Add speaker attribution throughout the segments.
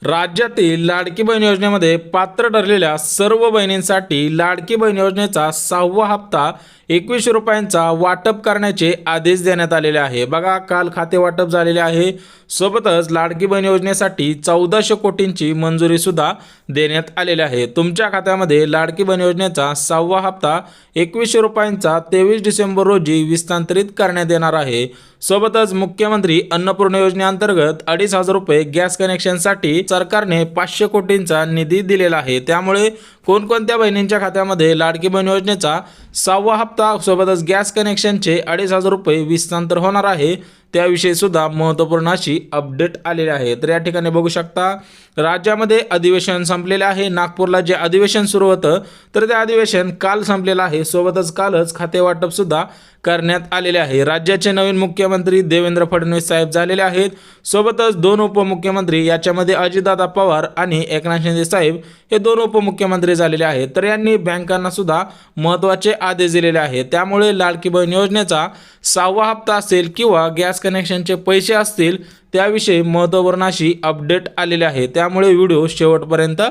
Speaker 1: राज्यातील लाडकी बहीण योजनेमध्ये पात्र ठरलेल्या सर्व बहिणींसाठी लाडकी बहीण योजनेचा 6वा हप्ता 21 रुपयांचा वाटप करण्याचे आदेश देण्यात आलेले आहे। बघा, काल खाते वाटप झालेले आहे। सोबतच लाडकी बहीण योजनेसाठी 1400 कोटींची मंजुरी सुद्धा देण्यात आलेली आहे। तुमच्या खात्यामध्ये लाडकी बहीण योजनेचा 6वा हप्ता 21 रुपयांचा 23 डिसेंबर रोजी विस्तारित करण्यात येणार आहे। सोबतच मुख्यमंत्री अन्नपूर्णा योजनेअंतर्गत 2500 रुपये गॅस कनेक्शनसाठी सरकारने 500 कोटींचा निधी दिलेला आहे। त्यामुळे कोणकोणत्या बहिणींच्या खात्यामध्ये लाडकी बहीण योजनेचा 6वा हप्ता सोबतच गॅस कनेक्शनचे 2500 रुपये विस्तार होणार आहे त्याविषयी सुद्धा महत्त्वपूर्ण अशी अपडेट आलेली आहे। तर या ठिकाणी बघू शकता, राज्यामध्ये अधिवेशन संपलेले आहे। नागपूरला जे अधिवेशन सुरू होतं तर ते अधिवेशन काल संपलेलं आहे। सोबतच कालच खाते वाटप सुद्धा करण्यात आलेले आहे। राज्याचे नवीन मुख्यमंत्री देवेंद्र फडणवीस साहेब झालेले आहेत। सोबतच 2 उपमुख्यमंत्री, याच्यामध्ये अजितदादा पवार आणि एकनाथ शिंदे साहेब हे 2 उपमुख्यमंत्री झालेले आहेत। तर यांनी बँकांना सुद्धा महत्त्वाचे आदेश दिलेले आहेत। त्यामुळे लाडकी बहीण योजनेचा 6वा हप्ता असेल किंवा गॅस कनेक्शनचे पैसे असतील त्याविषयी महत्त्वपूर्ण अशी अपडेट आलेली आहे। त्यामुळे व्हिडिओ शेवटपर्यंत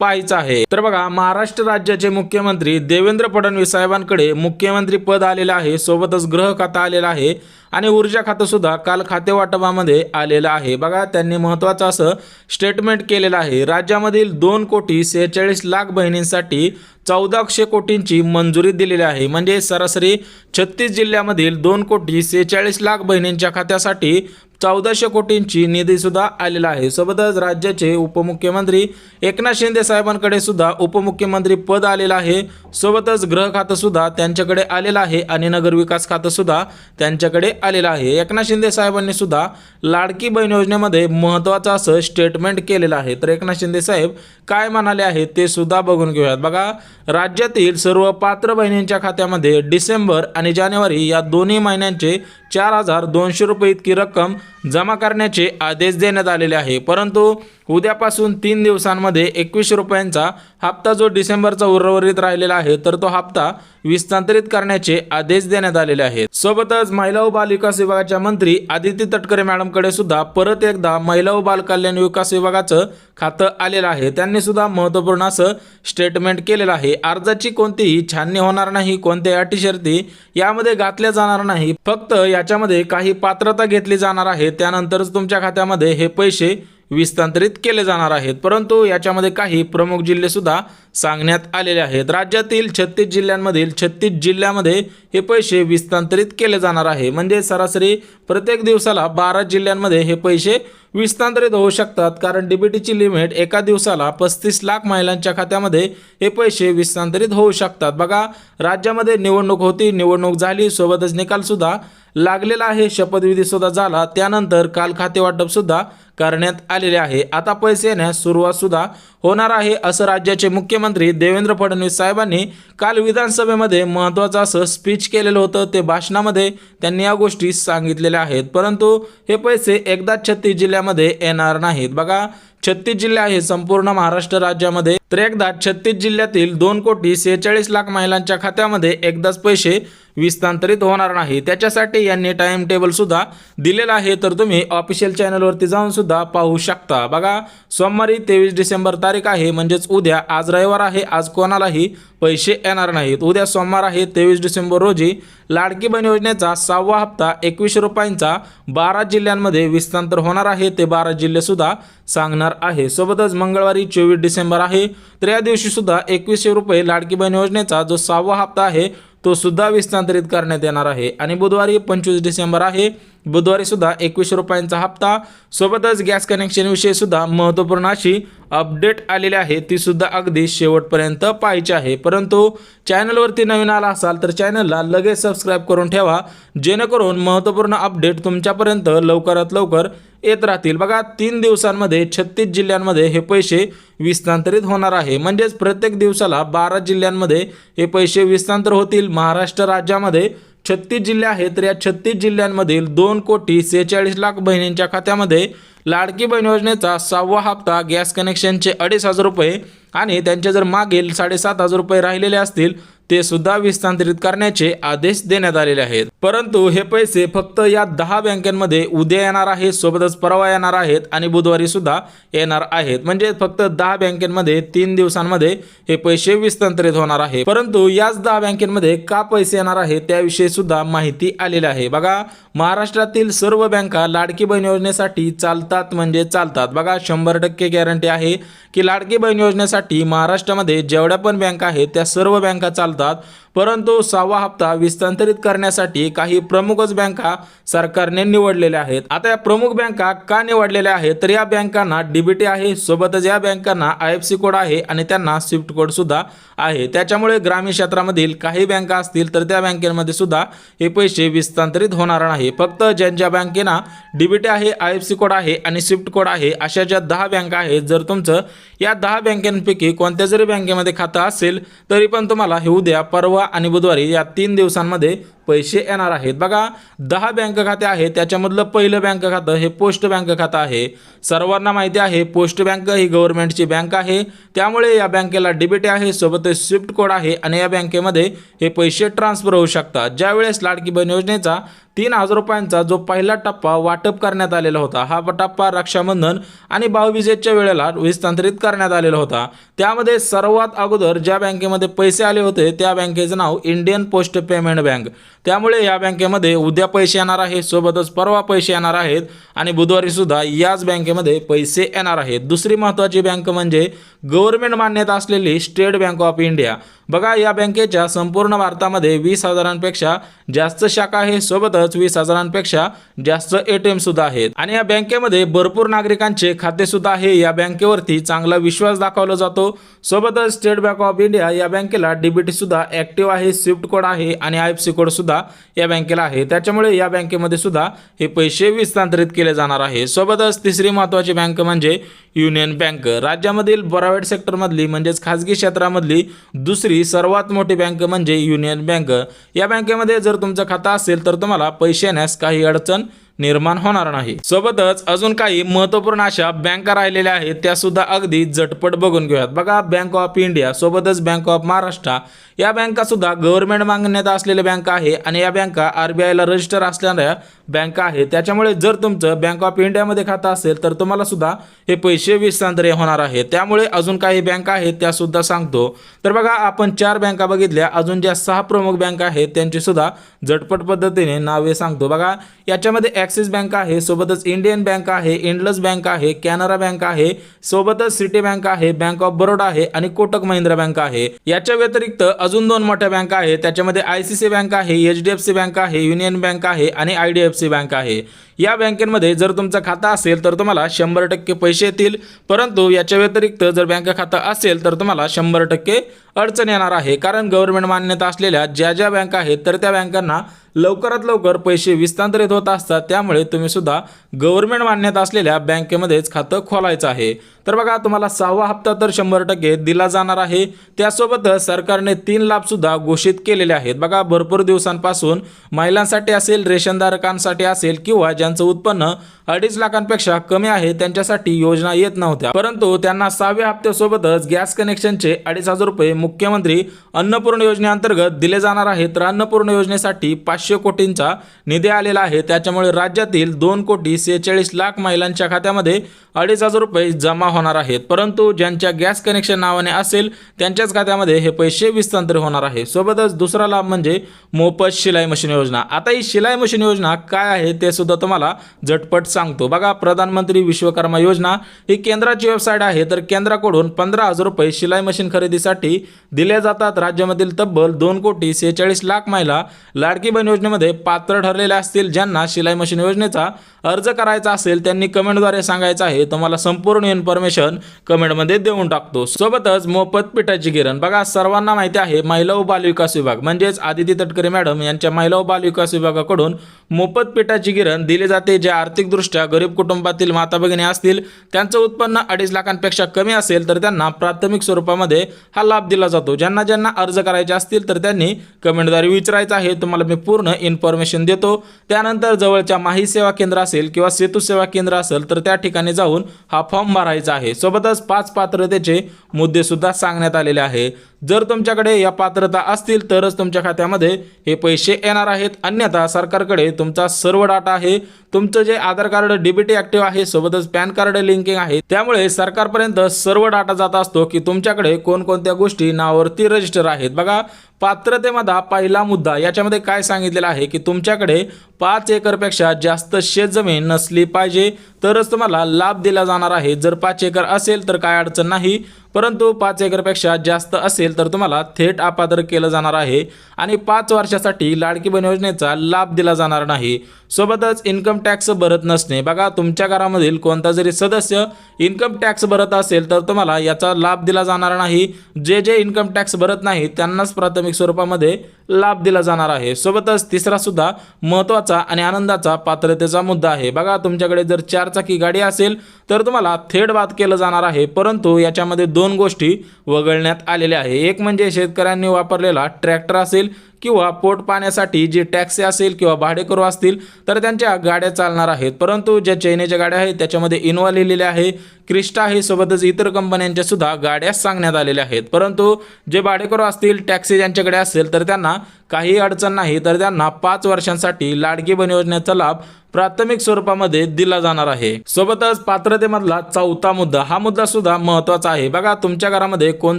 Speaker 1: पाहायचा आहे। तर बघा, महाराष्ट्र राज्याचे मुख्यमंत्री देवेंद्र फडणवीस साहेबांकडे मुख्यमंत्री पद आलेलं आहे। सोबतच गृह खातं आलेलं आहे आणि ऊर्जा खातं सुद्धा काल खाते वाटपामध्ये आलेलं आहे। बघा, त्यांनी महत्त्वाचं असं स्टेटमेंट केलेलं आहे। राज्यामधील 2,46,00,000 बहिणींसाठी 1400 कोटींची मंजुरी दिलेली आहे। म्हणजे सरासरी 36 जिल्ह्यामधील 2,46,00,000 बहिणींच्या खात्यासाठी 1400 कोटींची निधी सुद्धा आलेला आहे। सोबतच राज्याचे उपमुख्यमंत्री एकनाथ शिंदे साहेबांकडे सुद्धा उपमुख्यमंत्री पद आलेलं आहे। सोबतच गृह खातं सुद्धा त्यांच्याकडे आलेलं आहे आणि नगरविकास खातं सुद्धा त्यांच्याकडे आलेलं आहे। एकनाथ शिंदे साहेबांनी सुद्धा लाडकी बहीण योजनेमध्ये महत्त्वाचं असं स्टेटमेंट केलेलं आहे। तर एकनाथ शिंदे साहेब काय म्हणाले आहेत ते सुद्धा बघून घेऊयात। बघा, राज्यातील सर्व पात्र बहिणींच्या खात्यामध्ये डिसेंबर आणि जानेवारी या दोन्ही महिन्यांचे 4200 रुपये इतकी रक्कम जमा करण्याचे आदेश देण्यात आलेले आहे। परंतु उद्यापासून 3 दिवसांमध्ये 21 रुपयांचा हप्ता जो डिसेंबरचा उर्वरित राहिलेला आहे तर तो हप्ता विस्तारित करण्याचे आदेश देण्यात आलेले आहेत। सोबतच महिला व बाल विकास विभागाच्या मंत्री आदिती तटकरे मॅडमकडे सुद्धा परत एकदा महिला व बाल कल्याण विकास विभागाचं खातं आलेलं आहे। त्यांनी सुद्धा महत्त्वपूर्ण असं स्टेटमेंट केलेलं आहे। अर्जाची कोणतीही छाननी होणार नाही, कोणत्याही अटी शर्ती यामध्ये घातल्या जाणार नाही। फक्त याच्यामध्ये काही पात्रता घेतली जाणार आहे, त्यानंतरच तुमच्या खात्यामध्ये हे पैसे विस्तारित केले जाणार आहेत। परंतु याच्यामध्ये काही प्रमुख जिल्हे सुद्धा सांगण्यात आलेले आहेत। राज्यातील 36 जिल्ह्यांमधील 36 जिल्ह्यामध्ये हे पैसे विस्तारित केले जाणार आहे। म्हणजे सरासरी प्रत्येक दिवसाला 12 जिल्ह्यांमध्ये हे पैसे विस्तारित होऊ शकतात, कारण डीबीटीची लिमिट एका दिवसाला 35 लाख महिलांच्या खात्यामध्ये हे पैसे विस्तारित होऊ शकतात। बघा, राज्यामध्ये निवडणूक होती, निवडणूक झाली, सोबतच निकाल सुद्धा लागलेला आहे, शपथविधी सुद्धा झाला, त्यानंतर काल खाते वाटप सुद्धा करण्यात आलेले आहे। आता पैसे येण्यास सुरुवात सुद्धा होणार आहे असं राज्याचे मुख्यमंत्री देवेंद्र फडणवीस साहेबांनी काल विधानसभेमध्ये महत्त्वाचं असं स्पीच केलेलं होतं। ते भाषणामध्ये त्यांनी या गोष्टी सांगितलेल्या आहेत। परंतु हे पैसे एकदाच 36 जिल्ह्यामध्ये येणार नाहीत। बघा, 36 जिल्हे आहे संपूर्ण महाराष्ट्र राज्यामध्ये, तर एकदा 36 जिल्ह्यातील 2,46,00,000 महिलांच्या खात्यामध्ये एकदाच पैसे विस्तारित होणार नाही। त्याच्यासाठी यांनी टाइम टेबल सुद्धा दिलेला आहे, तर तुम्ही ऑफिशियल चॅनलवरती जाऊन सुद्धा पाहू शकता। बघा, सोमवारी 23 डिसेंबर तारीख आहे, म्हणजेच उद्या, आज रविवार आहे, आज कोणालाही पैसे येणार नाहीत। उद्या सोमवार आहे 23 डिसेंबर रोजी लाडकी बहीण योजनेचा 6वा हप्ता 21 रुपयांचा 12 जिल्ह्यांमध्ये विस्तार होणार आहे। ते 12 जिल्हे सुद्धा सांगणार आहे। सोबतच मंगळवारी 24 डिसेंबर आहे, तर या दिवशी सुद्धा 2100 रुपये लाडकी बहीण योजनेचा जो 6वा हप्ता आहे तो सुद्धा विस्तारित करण्यात येणार आहे। आणि बुधवारी 25 डिसेंबर आहे, बुधवारी सुद्धा 21 रुपयांचा हप्ता। सोबतच गॅस कनेक्शन विषयी सुद्धा महत्त्वपूर्ण अशी अपडेट आलेली आहे, ती सुद्धा अगदी शेवटपर्यंत पाहायची आहे। परंतु चॅनलवरती नवीन आला असाल तर चॅनलला लगेच सबस्क्राईब करून ठेवा, जेणेकरून महत्त्वपूर्ण अपडेट तुमच्यापर्यंत लवकरात लवकर येत राहतील। बघा, 3 दिवसांमध्ये 36 जिल्ह्यांमध्ये हे पैसे विस्तारित होणार आहे। म्हणजेच प्रत्येक दिवसाला 12 जिल्ह्यांमध्ये हे पैसे विस्तारित होतील। महाराष्ट्र राज्यामध्ये 36 जिल्हे आहेत, तर या 36 जिल्ह्यांमधील 2,46,00,000 बहिणींच्या खात्यामध्ये लाडकी बहीण योजनेचा 6वा हप्ता गॅस कनेक्शनचे 2500 रुपये आणि त्यांचे जर मागील 7,500 रुपये राहिलेले असतील ते सुद्धा विस्तारित करण्याचे आदेश देण्यात आलेले आहेत। परंतु हे पैसे फक्त या 10 बँकांमध्ये उद्या येणार आहेत, सोबतच परवा येणार आहेत आणि बुधवारी सुद्धा येणार आहेत। म्हणजे फक्त 10 बँकांमध्ये 3 दिवसांमध्ये हे पैसे विस्तारित होणार आहे। परंतु याच 10 बँकांमध्ये का पैसे येणार आहेत त्याविषयी सुद्धा माहिती आलेली आहे। बघा, महाराष्ट्रातील सर्व बँका लाडकी बहीण योजनेसाठी चालतात म्हणजे चालतात। बघा, 100% गॅरंटी आहे की लाडकी बहीण योजनेसाठी महाराष्ट्रामध्ये जेवढ्या पण बँका आहेत त्या सर्व बँका चालतात। परंतु 6वा हप्ता विस्तारित करण्यासाठी काही प्रमुखच बँका सरकारने निवडलेल्या आहेत। आता या प्रमुख बँका का निवडलेल्या आहेत तर या बँकांना डीबीटी आहे, सोबतच या बँकांना आयएफसी कोड आहे आणि त्यांना स्विफ्ट कोड सुद्धा आहे। त्याच्यामुळे ग्रामीण क्षेत्रामधील काही बँका असतील तर त्या बँकांमध्ये सुद्धा हे पैसे विस्तारित होणार नाही। फक्त ज्यांच्या बँकेना डीबीटी आहे, आयएफसी कोड आहे आणि स्विफ्ट कोड आहे अशा ज्या 10 बँका आहेत, जर तुमचं या 10 बँकांपैकी कोणत्या जरी बँकेमध्ये खातं असेल तरी पण तुम्हाला हे उद्या, परवा आणि बुधवारी या 3 दिवसांमध्ये पैसे येणार आहेत। बघा, 10 बँक खाते आहे त्याच्यामधलं पहिलं बँक खातं हे पोस्ट बँक खातं आहे। सर्वांना माहिती आहे पोस्ट बँक ही गव्हर्नमेंटची बँक आहे, त्यामुळे या बँकेला डीबीटी आहे, सोबत स्विफ्ट कोड आहे आणि या बँकेमध्ये हे पैसे ट्रान्सफर होऊ शकतात। ज्यावेळेस लाडकी बहीण योजनेचा 3,000 रुपयांचा जो पहिला टप्पा वाटप करण्यात आलेला होता, हा टप्पा रक्षाबंधन आणि भाऊबीजेच्या वेळेला विस्तारित करण्यात आलेला होता। त्यामध्ये सर्वात अगोदर ज्या बँकेमध्ये पैसे आले होते त्या बँकेचं नाव इंडियन पोस्ट पेमेंट बँक। त्यामुळे या बँकेमध्ये उद्या पैसे येणार आहेत, सोबतच परवा पैसे येणार आहेत आणि बुधवारी सुद्धा याच बँकेमध्ये पैसे येणार आहेत। दुसरी महत्त्वाची बँक म्हणजे गव्हर्नमेंट मान्यता असलेली स्टेट बँक ऑफ इंडिया। बघा, या बँकेच्या संपूर्ण भारतामध्ये 20,000पेक्षा जास्त शाखा आहे, सोबतच 20,000पेक्षा जास्त ATM सुद्धा आहेत आणि या बँकेमध्ये भरपूर नागरिकांचे खाते सुद्धा आहे। या बँकेवरती चांगला विश्वास दाखवला जातो। सोबतच स्टेट बँक ऑफ इंडिया या बँकेला डीबीटी सुद्धा ऍक्टिव्ह आहे, स्विफ्ट कोड आहे आणि आयएफसी कोड सुद्धा या बँकेला आहे। त्याच्यामुळे या बँकेमध्ये सुद्धा हे पैसे विस्तारित केले जाणार आहे। सोबतच तिसरी महत्त्वाची बँक म्हणजे युनियन बँक। राज्यामधील प्रायव्हेट सेक्टरमधली म्हणजेच खाजगी क्षेत्रामधली दुसरी सर्वात मोठी बँक म्हणजे युनियन बँक। या बँकेमध्ये जर तुमचं खातं असेल तर तुम्हाला पैसे येण्यास काही अडचण निर्माण होणार नाही। सोबतच अजून काही महत्त्वपूर्ण अशा बँका राहिलेल्या आहेत त्या सुद्धा अगदी झटपट बघून घेऊयात। बघा, बँक ऑफ इंडिया सोबतच बँक ऑफ महाराष्ट्र या बँका सुद्धा गव्हर्नमेंट मान्यता असलेल्या बँका आहे आणि या बँका RBI ला रजिस्टर असलेल्या बँका आहेत। त्याच्यामुळे जर तुमचं बँक ऑफ इंडियामध्ये खातं असेल तर तुम्हाला सुद्धा हे पैसे विस्तारित होणार आहेत। त्यामुळे अजून काही बँका आहेत त्या सुद्धा सांगतो। तर बघा, आपण 4 बँका बघितल्या, अजून ज्या 6 प्रमुख बँका आहेत त्यांची सुद्धा झटपट पद्धतीने नावे सांगतो। बघा, याच्यामध्ये ॲक्सिस बँक आहे, सोबतच इंडियन बँक आहे, इंडस बँक आहे, कॅनरा बँक आहे, सोबतच सिटी बँक आहे, बँक ऑफ बरोडा आहे आणि कोटक महिंद्रा बँक आहे। याच्या व्यतिरिक्त अजून 2 मोठ्या बँका आहेत, त्याच्यामध्ये ICICI बँक आहे, HDFC बँक आहे, युनियन बँक आहे आणि IDFC बँक आहे। या बँकेमध्ये जर तुमचं खातं असेल तर तुम्हाला 100% पैसे येतील, परंतु याच्या व्यतिरिक्त जर बँक खातं असेल तर तुम्हाला 100% अडचण येणार आहे। कारण गव्हर्नमेंट मान्यता असलेल्या ज्या बँका आहेत तर त्या बँकांना लवकरात लवकर पैसे विस्तारित होत असतात। त्यामुळे तुम्ही सुद्धा गव्हर्नमेंट मान्यता असलेल्या बँकेमध्येच खातं खोलायचं आहे। तर बघा, तुम्हाला 6वा हप्ता तर 100% दिला जाणार आहे। त्यासोबतच सरकारने 3 लाभ सुद्धा घोषित केलेले आहेत। बघा, भरपूर दिवसांपासून महिलांसाठी असेल, रेशनधारकांसाठी असेल किंवा ज्यांचं उत्पन्न 2.5 लाखांपेक्षा कमी आहे त्यांच्यासाठी योजना येत नव्हत्या, परंतु त्यांना 6व्या हप्त्यासोबतच गॅस कनेक्शनचे 2,500 रुपये मुख्यमंत्री अन्नपूर्ण योजनेअंतर्गत दिले जाणार आहेत। तर अन्नपूर्ण योजनेसाठी 500 कोटींचा निधी आलेला आहे। त्याच्यामुळे राज्यातील 2,46,00,000 महिलांच्या खात्यामध्ये 2,500 रुपये जमा होणार आहेत, परंतु ज्यांच्या गॅस कनेक्शन नावाने असेल त्यांच्याच खात्यामध्ये हे पैसे विस्तारित होणार आहे। सोबतच दुसरा लाभ म्हणजे मोफत शिलाई मशीन योजना। आता ही शिलाई मशीन योजना काय आहे ते सुद्धा तुम्हाला झटपट सांगतो। बघा, प्रधानमंत्री विश्वकर्मा योजना ही केंद्राची वेबसाईट आहे। तर केंद्राकडून 15,000 रुपये शिलाई मशीन खरेदीसाठी दिले जातात। राज्यामधील तब्बल 2,46,00,000 महिला लाडकी बहीण योजनेमध्ये पात्र ठरलेल्या असतील। ज्यांना शिलाई मशीन योजनेचा अर्ज करायचा असेल त्यांनी कमेंटद्वारे सांगायचं आहे, तुम्हाला संपूर्ण इन्फॉर्मेशन कमेंटमध्ये देऊन टाकतो। सोबतच मोफत पिठाची गिरण। बघा, सर्वांना माहिती आहे महिला व बालविकास विभाग म्हणजेच आदिती तटकरे मॅडम यांच्या महिला व बालविकास विभागाकडून मोफत पिठाची गिरण दिली जाते। जे आर्थिकदृष्ट्या गरीब कुटुंबातील माता भगिनी असतील, त्यांचं उत्पन्न 2.5 लाखांपेक्षा कमी असेल तर त्यांना प्राथमिक स्वरूपामध्ये हा लाभ दिला जातो। ज्यांना अर्ज करायचे असतील तर त्यांनी कमेंटद्वारे विचारायचं आहे, तुम्हाला मी पूर्ण इन्फॉर्मेशन देतो। त्यानंतर जवळच्या माही सेवा केंद्र असेल किंवा सेतू सेवा केंद्र असेल तर त्या ठिकाणी जाऊन हा फॉर्म भरायचा आहे। सोबतच 5 पात्रतेचे मुद्दे सुद्धा सांगण्यात आलेले आहे। जर तुमच्याकडे या पात्रता असतील तरच तुमच्या खात्यामध्ये हे पैसे येणार आहेत, अन्यथा सरकारकडे तुमचा सर्व डाटा आहे, तुमचं जे आधार कार्ड डीबीटी ऍक्टिव्ह आहे, सोबतच पॅन कार्ड लिंकिंग आहे, त्यामुळे सरकारपर्यंत सर्व डाटा जात असतो की तुमच्याकडे कोणकोणत्या गोष्टी नावावरती रजिस्टर आहेत। बघा, पात्रतेमध्ये पहिला मुद्दा याच्यामध्ये काय सांगितलेलं आहे की तुमच्याकडे 5 एकरपेक्षा जास्त शेतजमीन नसली पाहिजे तरच तुम्हाला लाभ दिला जाणार आहे। जर 5 एकर असेल तर काय अडचण नाही, परंतु 5 एकरपेक्षा जास्त असेल तर तुम्हाला थेट अपात्र केलं जाणार आहे आणि 5 वर्षासाठी लाडकी बहीण योजनेचा लाभ दिला जाणार नाही। सोबतच इन्कम टॅक्स भरत नसणे, बघा तुमच्या घरामधील कोणता जरी सदस्य इन्कम टॅक्स भरत असेल तर तुम्हाला याचा लाभ दिला जाणार नाही। जे इन्कम टॅक्स भरत नाही त्यांनाच प्राथमिक स्वरूपामध्ये लाभ दिला जाणार आहे। सोबतच तिसरा सुद्धा महत्त्वाचा आणि आनंदाचा पात्रतेचा मुद्दा आहे। बघा, तुमच्याकडे जर 4 चाकी गाडी असेल तर तुम्हाला थेट बाद केलं जाणार आहे, परंतु याच्यामध्ये 2 गोष्टी वगळण्यात आलेल्या आहे। एक म्हणजे शेतकऱ्यांनी वापरलेला ट्रॅक्टर असेल किंवा पोट पाण्यासाठी जे टॅक्सी असेल किंवा भाडेकरू असतील तर त्यांच्या गाड्या चालणार आहेत, परंतु ज्या चैनीच्या गाड्या आहेत त्याच्यामध्ये इनोवा लिहिलेले आहे, क्रिस्टा आहे, सोबतच इतर कंपन्यांच्या सुद्धा गाड्या सांगण्यात आलेल्या आहेत। परंतु जे भाडेकरू असतील, टॅक्सी ज्यांच्याकडे असेल तर त्यांना काही अडचण नाही, तर त्यांना 5 वर्षांसाठी लाडकी बहीण योजनेचा लाभ प्राथमिक स्वरूपामध्ये दिला जाणार आहे। सोबतच पात्रतेमधला चौथा मुद्दा, हा मुद्दा सुद्धा महत्त्वाचा आहे। बघा, तुमच्या घरामध्ये कोण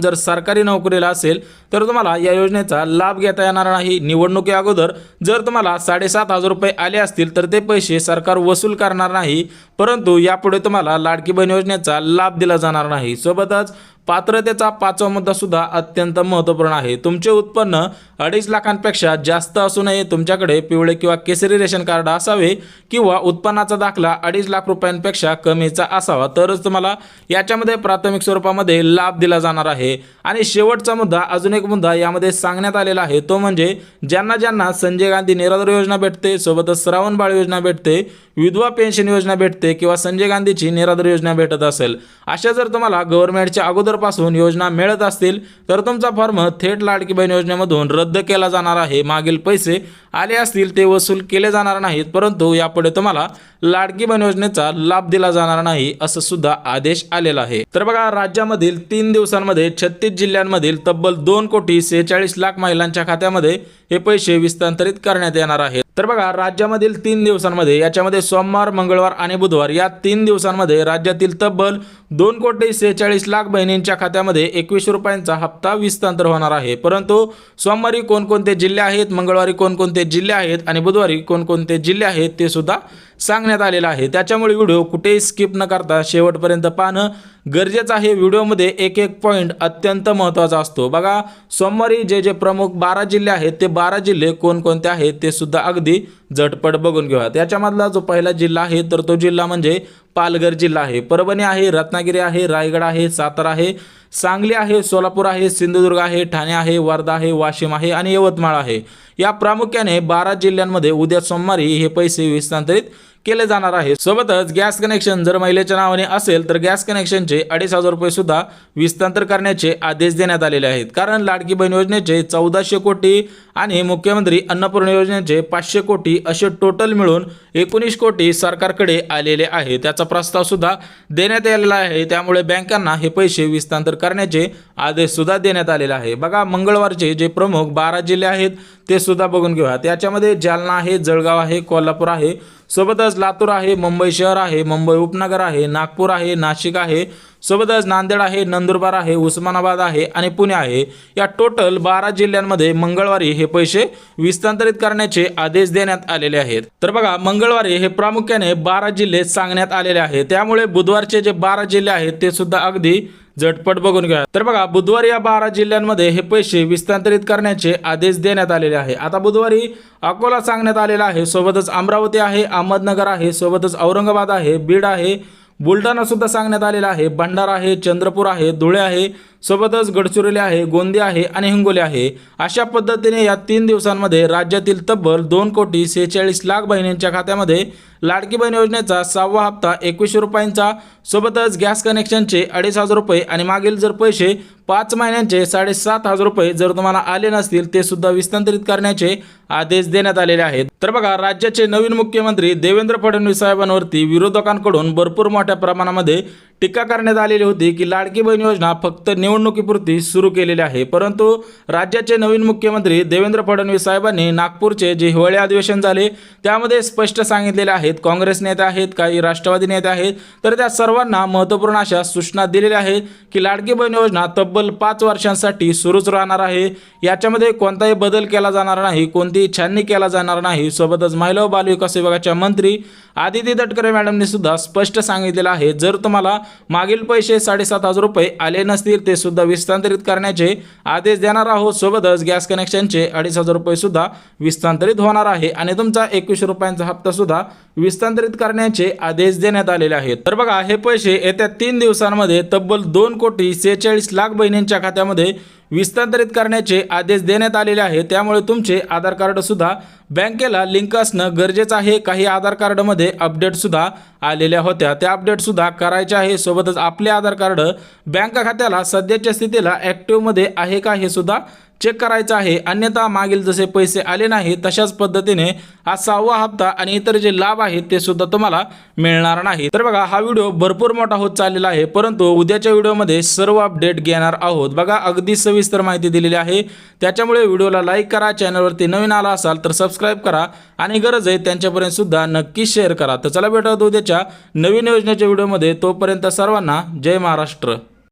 Speaker 1: जर सरकारी नोकरीला असेल तर तुम्हाला या योजनेचा लाभ घेता येणार नाही। निवडणुकी अगोदर जर तुम्हाला 7,500 रुपये आले असतील तर ते पैसे सरकार वसूल करणार नाही, परंतु यापुढे तुम्हाला लाडकी बहीण योजनेचा लाभ दिला जाणार नाही। सोबतच पात्रतेचा 5वा मुद्दा सुद्धा अत्यंत महत्त्वपूर्ण आहे। तुमचे उत्पन्न 2.5 लाखांपेक्षा जास्त असू नये, तुमच्याकडे पिवळे किंवा केसरी रेशन कार्ड असावे किंवा उत्पन्नाचा दाखला 2.5 लाख रुपयांपेक्षा कमीचा असावा, तरच तुम्हाला याच्यामध्ये प्राथमिक स्वरूपामध्ये लाभ दिला जाणार आहे। आणि शेवटचा मुद्दा, अजून एक मुद्दा यामध्ये सांगण्यात आलेला आहे, तो म्हणजे ज्यांना संजय गांधी निराधार योजना भेटते, सोबतच श्रावण बाळ योजना भेटते, विधवा पेन्शन योजना भेटते किंवा संजय गांधीची निराधार योजना भेटत असेल, अशा जर तुम्हाला गव्हर्नमेंटच्या अगोदरपासून योजना मिळत असतील तर तुमचा फॉर्म थेट लाडकी बहीण योजनेमधून रद्द केला जाणार आहे। मागील पैसे आले असतील ते वसूल केले जाणार नाहीत, परंतु यापुढे तुम्हाला लाडकी बहीण योजनेचा लाभ दिला जाणार नाही असं सुद्धा आदेश आलेला आहे। तर बघा, राज्यामधील 3 दिवसांमध्ये 36 जिल्ह्यांमधील तब्बल 2,46,00,000 महिलांच्या खात्यामध्ये हे पैसे विस्तारित करण्यात येणार आहेत। तर बघा, राज्यामधील 3 दिवसांमध्ये याच्यामध्ये सोमवार, मंगळवार आणि बुधवार या 3 दिवसांमध्ये राज्यातील तब्बल 2,46,00,000 बहिणींच्या खात्यामध्ये 21 रुपयांचा हप्ता विस्तार होणार आहे। परंतु सोमवारी कोणकोणते जिल्हे आहेत, मंगळवारी कोणकोणते जिल्हे आहेत आणि बुधवारी कोणकोणते जिल्हे आहेत ते सुद्धा सांगण्यात आलेलं आहे। त्याच्यामुळे व्हिडिओ कुठेही स्किप न करता शेवटपर्यंत पाहणं गरजेचं आहे। व्हिडिओमध्ये एक पॉईंट अत्यंत महत्त्वाचा असतो। बघा, सोमवारी जे प्रमुख 12 जिल्हे आहेत ते 12 जिल्हे कोणकोणते आहेत ते सुद्धा अगदी झटपट बघून घेऊया। त्याच्यामधला जो पहिला जिल्हा आहे तर तो जिल्हा म्हणजे पालघर जिल्हा आहे, परभणी आहे, रत्नागिरी आहे, रायगड आहे, सातारा आहे, सांगली आहे, सोलापूर आहे, सिंधुदुर्ग आहे, ठाणे आहे, वर्धा आहे, वाशिम आहे आणि यवतमाळ आहे। या प्रामुख्याने 12 जिल्ह्यांमध्ये उद्या सोमवारी हे पैसे विस्तारित केले जाणार आहे। सोबतच गॅस कनेक्शन जर महिलेच्या नावाने असेल तर गॅस कनेक्शनचे 2,500 रुपये सुद्धा विस्तार करण्याचे आदेश देण्यात आलेले आहेत, कारण लाडकी बहीण योजनेचे 1400 कोटी आणि मुख्यमंत्री अन्नपूर्णा योजनेचे 500 कोटी असे टोटल मिळून 19 कोटी सरकारकडे आलेले आहे। त्याचा प्रस्ताव सुद्धा देण्यात आलेला आहे, त्यामुळे बँकांना हे पैसे विस्तार करण्याचे आदेश सुद्धा देण्यात आलेले आहे। बघा, मंगळवारचे जे प्रमुख 12 जिल्हे आहेत ते सुद्धा बघून घेऊया। त्याच्यामध्ये जालना आहे, जळगाव आहे, कोल्हापूर आहे, सोबतच लातूर आहे, मुंबई शहर आहे, मुंबई उपनगर आहे, नागपूर आहे, नाशिक आहे, सोबतच नांदेड आहे, नंदुरबार आहे, उस्मानाबाद आहे आणि पुणे आहे। या टोटल 12 जिल्ह्यांमध्ये मंगळवारी हे पैसे विस्तारित करण्याचे आदेश देण्यात आलेले आहेत। तर बघा, मंगळवारी हे प्रामुख्याने 12 जिल्हे सांगण्यात आलेले आहेत, त्यामुळे बुधवारचे जे 12 जिल्हे आहेत ते सुद्धा अगदी झटपट बघून घ्या। तर बघा, बुधवारी या 12 जिल्ह्यांमध्ये हे पैसे विस्तारित करण्याचे आदेश देण्यात आलेले आहे। आता बुधवारी अकोला सांगण्यात आलेला आहे, सोबतच अमरावती आहे, अहमदनगर आहे, सोबतच औरंगाबाद आहे, बीड आहे, बुलढाणा सुद्धा सांगण्यात आलेला आहे, भंडारा आहे, चंद्रपूर आहे, धुळे आहे, सोबतच गडचिरोली आहे, गोंदिया आहे आणि हिंगोली आहे. अशा पद्धतीने या 3 दिवसांमध्ये राज्यातील तब्बल 2,46,00,000 बहिणींच्या खात्यामध्ये लाडकी बहीण योजनेचा 6वा हप्ता 2100 रुपयांचा, सोबतच गॅस कनेक्शनचे 2,500 रुपये आणि मागील जर पैसे 5 महिन्यांचे 7,500 रुपये जर तुम्हाला आले नसतील ते सुद्धा विस्तारित करण्याचे आदेश देण्यात आलेले आहेत. तर बघा, राज्याचे नवीन मुख्यमंत्री देवेंद्र फडणवीस साहेबांवरती विरोधकांकडून भरपूर मोठ्या प्रमाणामध्ये टीका करण्यात आलेली होती की लाडकी बहीण योजना फक्त निवडणुकीपुरती सुरू केलेली आहे. परंतु राज्याचे नवीन मुख्यमंत्री देवेंद्र फडणवीस साहेबांनी नागपूरचे जे हिवाळी अधिवेशन झाले त्यामध्ये स्पष्ट सांगितलेले आहेत, काँग्रेस नेते आहेत, काही राष्ट्रवादी नेते आहेत, तर त्या सर्वांना महत्त्वपूर्ण अशा सूचना दिलेल्या आहेत की लाडकी बहीण योजना तब्बल 5 वर्षांसाठी सुरूच राहणार आहे. याच्यामध्ये कोणताही बदल केला जाणार नाही, कोणतीही छाननी केला जाणार नाही. सोबतच महिला व बालविकास विभागाच्या मंत्री आदिती तटकरे मॅडमने सुद्धा स्पष्ट सांगितलेलं आहे, जर तुम्हाला मागील पैसे 7,500 रुपये आले नसतील ते सुद्धा विस्तारित करण्याचे आदेश देणार आहोत. सोबतच गॅस कनेक्शनचे 2,500 रुपये सुद्धा विस्तारित होणार आहे आणि तुमचा 2100 रुपयांचा हप्ता सुद्धा विस्तारित करण्याचे आदेश देण्यात आलेले आहेत. तर बघा, हे पैसे येत्या 3 दिवसांमध्ये तब्बल 2,46,00,000 बहिणींच्या खात्यामध्ये विस्तारित करण्याचे आदेश देण्यात आलेले आहेत. त्यामुळे तुमचे आधार कार्ड सुद्धा बँकेला लिंक असणं गरजेचं आहे. काही आधार कार्डमध्ये अपडेट सुद्धा आलेल्या होत्या, त्या अपडेट सुद्धा करायच्या आहे. सोबतच आपले आधार कार्ड बँक खात्याला सध्याच्या स्थितीला ॲक्टिव्हमध्ये आहे का हे सुद्धा चेक करायचं आहे. अन्यथा मागील जसे पैसे आले नाही तशाच पद्धतीने हा 6वा हप्ता आणि इतर जे लाभ आहेत ते सुद्धा तुम्हाला मिळणार नाही. तर बघा, हा व्हिडिओ भरपूर मोठा होत चाललेला आहे, परंतु उद्याच्या व्हिडिओमध्ये सर्व अपडेट घेणार आहोत. बघा, अगदी सविस्तर माहिती दिलेली आहे. त्याच्यामुळे व्हिडिओला लाईक करा, चॅनलवरती नवीन आला असाल तर सबस्क्राईब करा आणि गरज आहे त्यांच्यापर्यंत सुद्धा नक्की शेअर करा. तर चला भेटूया उद्याच्या नवीन योजनेच्या व्हिडिओमध्ये. तोपर्यंत सर्वांना जय महाराष्ट्र.